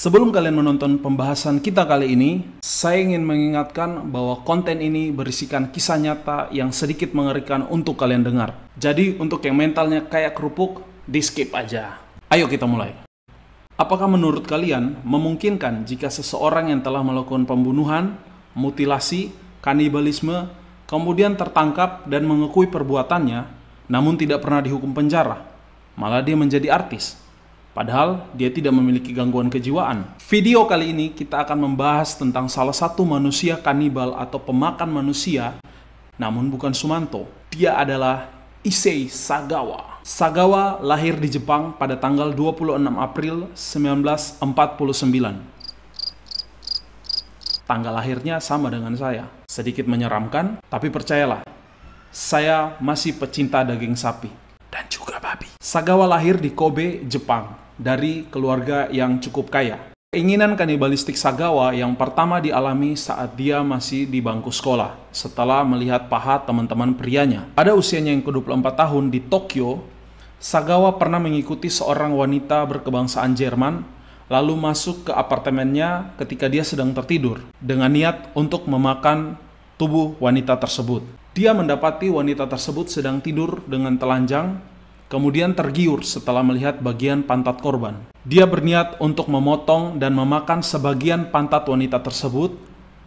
Sebelum kalian menonton pembahasan kita kali ini, saya ingin mengingatkan bahwa konten ini berisikan kisah nyata yang sedikit mengerikan untuk kalian dengar. Jadi untuk yang mentalnya kayak kerupuk, di skip aja. Ayo kita mulai. Apakah menurut kalian memungkinkan jika seseorang yang telah melakukan pembunuhan, mutilasi, kanibalisme, kemudian tertangkap dan mengakui perbuatannya, namun tidak pernah dihukum penjara, malah dia menjadi artis? Padahal dia tidak memiliki gangguan kejiwaan. Video kali ini kita akan membahas tentang salah satu manusia kanibal atau pemakan manusia, namun bukan Sumanto. Dia adalah Issei Sagawa. Sagawa lahir di Jepang pada tanggal 26 April 1949. Tanggal lahirnya sama dengan saya. Sedikit menyeramkan, tapi percayalah, saya masih pecinta daging sapi dan juga babi. Sagawa lahir di Kobe, Jepang, dari keluarga yang cukup kaya. Keinginan kanibalistik Sagawa yang pertama dialami saat dia masih di bangku sekolah, setelah melihat paha teman-teman prianya. Pada usianya yang ke-24 tahun di Tokyo, Sagawa pernah mengikuti seorang wanita berkebangsaan Jerman, lalu masuk ke apartemennya ketika dia sedang tertidur, dengan niat untuk memakan tubuh wanita tersebut. Dia mendapati wanita tersebut sedang tidur dengan telanjang, kemudian tergiur setelah melihat bagian pantat korban. Dia berniat untuk memotong dan memakan sebagian pantat wanita tersebut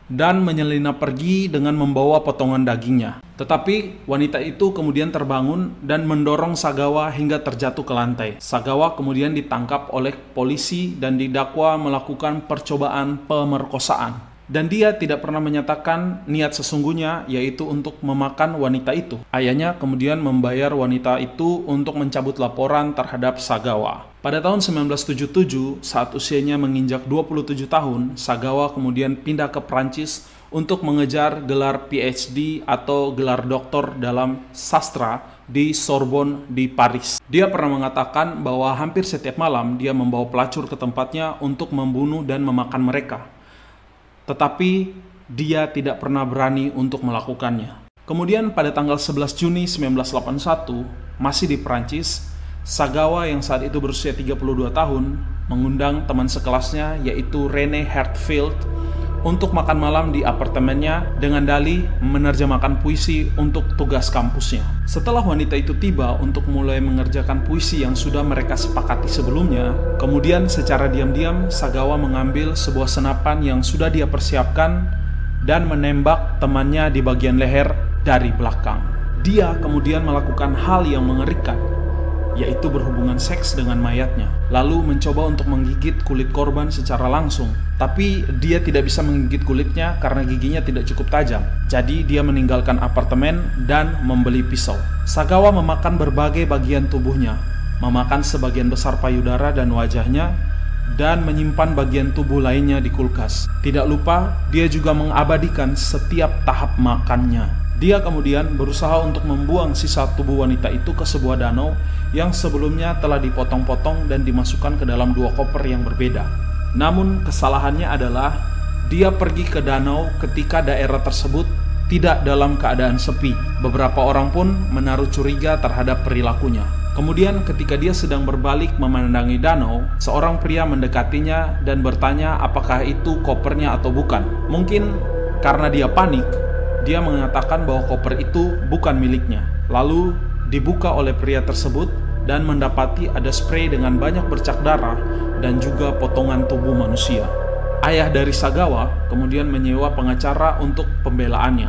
dan menyelinap pergi dengan membawa potongan dagingnya. Tetapi wanita itu kemudian terbangun dan mendorong Sagawa hingga terjatuh ke lantai. Sagawa kemudian ditangkap oleh polisi dan didakwa melakukan percobaan pemerkosaan. Dan dia tidak pernah menyatakan niat sesungguhnya, yaitu untuk memakan wanita itu. Ayahnya kemudian membayar wanita itu untuk mencabut laporan terhadap Sagawa. Pada tahun 1977, saat usianya menginjak 27 tahun, Sagawa kemudian pindah ke Prancis untuk mengejar gelar PhD atau gelar doktor dalam sastra di Sorbonne di Paris. Dia pernah mengatakan bahwa hampir setiap malam dia membawa pelacur ke tempatnya untuk membunuh dan memakan mereka. Tetapi dia tidak pernah berani untuk melakukannya. Kemudian pada tanggal 11 Juni 1981, masih di Prancis, Sagawa yang saat itu berusia 32 tahun mengundang teman sekelasnya yaitu René Hertfield untuk makan malam di apartemennya dengan dalih menerjemahkan puisi untuk tugas kampusnya. Setelah wanita itu tiba untuk mulai mengerjakan puisi yang sudah mereka sepakati sebelumnya, kemudian secara diam-diam Sagawa mengambil sebuah senapan yang sudah dia persiapkan dan menembak temannya di bagian leher dari belakang. Dia kemudian melakukan hal yang mengerikan, yaitu berhubungan seks dengan mayatnya, lalu mencoba untuk menggigit kulit korban secara langsung. Tapi dia tidak bisa menggigit kulitnya karena giginya tidak cukup tajam. Jadi dia meninggalkan apartemen dan membeli pisau. Sagawa memakan berbagai bagian tubuhnya, memakan sebagian besar payudara dan wajahnya, dan menyimpan bagian tubuh lainnya di kulkas. Tidak lupa, dia juga mengabadikan setiap tahap makannya. Dia kemudian berusaha untuk membuang sisa tubuh wanita itu ke sebuah danau yang sebelumnya telah dipotong-potong dan dimasukkan ke dalam dua koper yang berbeda. Namun kesalahannya adalah dia pergi ke danau ketika daerah tersebut tidak dalam keadaan sepi. Beberapa orang pun menaruh curiga terhadap perilakunya. Kemudian ketika dia sedang berbalik memandangi danau, seorang pria mendekatinya dan bertanya apakah itu kopernya atau bukan. Mungkin karena dia panik, dia mengatakan bahwa koper itu bukan miliknya. Lalu dibuka oleh pria tersebut dan mendapati ada sprei dengan banyak bercak darah dan juga potongan tubuh manusia. Ayah dari Sagawa kemudian menyewa pengacara untuk pembelaannya.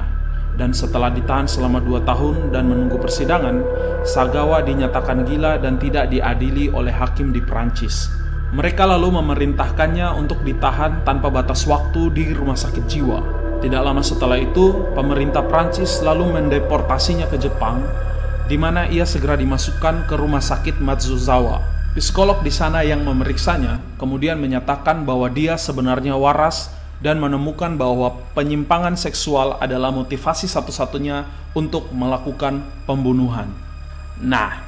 Dan setelah ditahan selama 2 tahun dan menunggu persidangan, Sagawa dinyatakan gila dan tidak diadili oleh hakim di Prancis. Mereka lalu memerintahkannya untuk ditahan tanpa batas waktu di rumah sakit jiwa. Tidak lama setelah itu, pemerintah Prancis lalu mendeportasinya ke Jepang, di mana ia segera dimasukkan ke rumah sakit Matsuzawa. Psikolog di sana yang memeriksanya kemudian menyatakan bahwa dia sebenarnya waras dan menemukan bahwa penyimpangan seksual adalah motivasi satu-satunya untuk melakukan pembunuhan. Nah,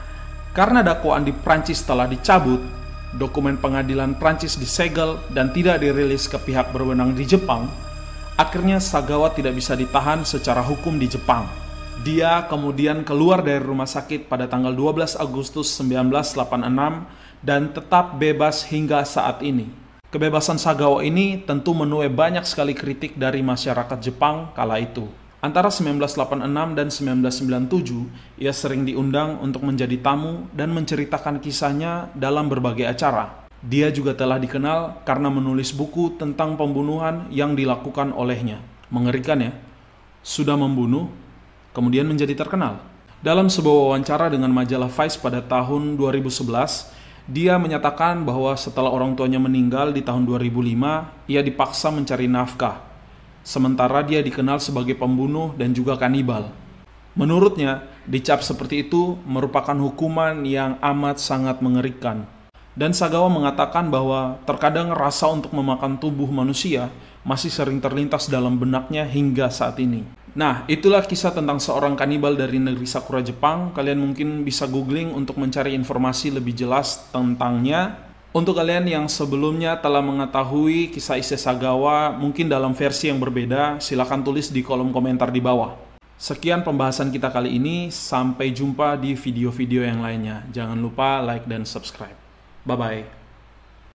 karena dakwaan di Prancis telah dicabut, dokumen pengadilan Prancis disegel dan tidak dirilis ke pihak berwenang di Jepang, akhirnya Sagawa tidak bisa ditahan secara hukum di Jepang. Dia kemudian keluar dari rumah sakit pada tanggal 12 Agustus 1986 dan tetap bebas hingga saat ini. Kebebasan Sagawa ini tentu menuai banyak sekali kritik dari masyarakat Jepang kala itu. Antara 1986 dan 1997, ia sering diundang untuk menjadi tamu dan menceritakan kisahnya dalam berbagai acara. Dia juga telah dikenal karena menulis buku tentang pembunuhan yang dilakukan olehnya. Mengerikan ya, sudah membunuh, kemudian menjadi terkenal. Dalam sebuah wawancara dengan majalah Vice pada tahun 2011, dia menyatakan bahwa setelah orang tuanya meninggal di tahun 2005, ia dipaksa mencari nafkah. Sementara dia dikenal sebagai pembunuh dan juga kanibal. Menurutnya, dicap seperti itu merupakan hukuman yang amat sangat mengerikan. Dan Sagawa mengatakan bahwa terkadang rasa untuk memakan tubuh manusia masih sering terlintas dalam benaknya hingga saat ini. Nah, itulah kisah tentang seorang kanibal dari negeri Sakura, Jepang. Kalian mungkin bisa googling untuk mencari informasi lebih jelas tentangnya. Untuk kalian yang sebelumnya telah mengetahui kisah Issei Sagawa, mungkin dalam versi yang berbeda, silakan tulis di kolom komentar di bawah. Sekian pembahasan kita kali ini, sampai jumpa di video-video yang lainnya. Jangan lupa like dan subscribe. Bye-bye.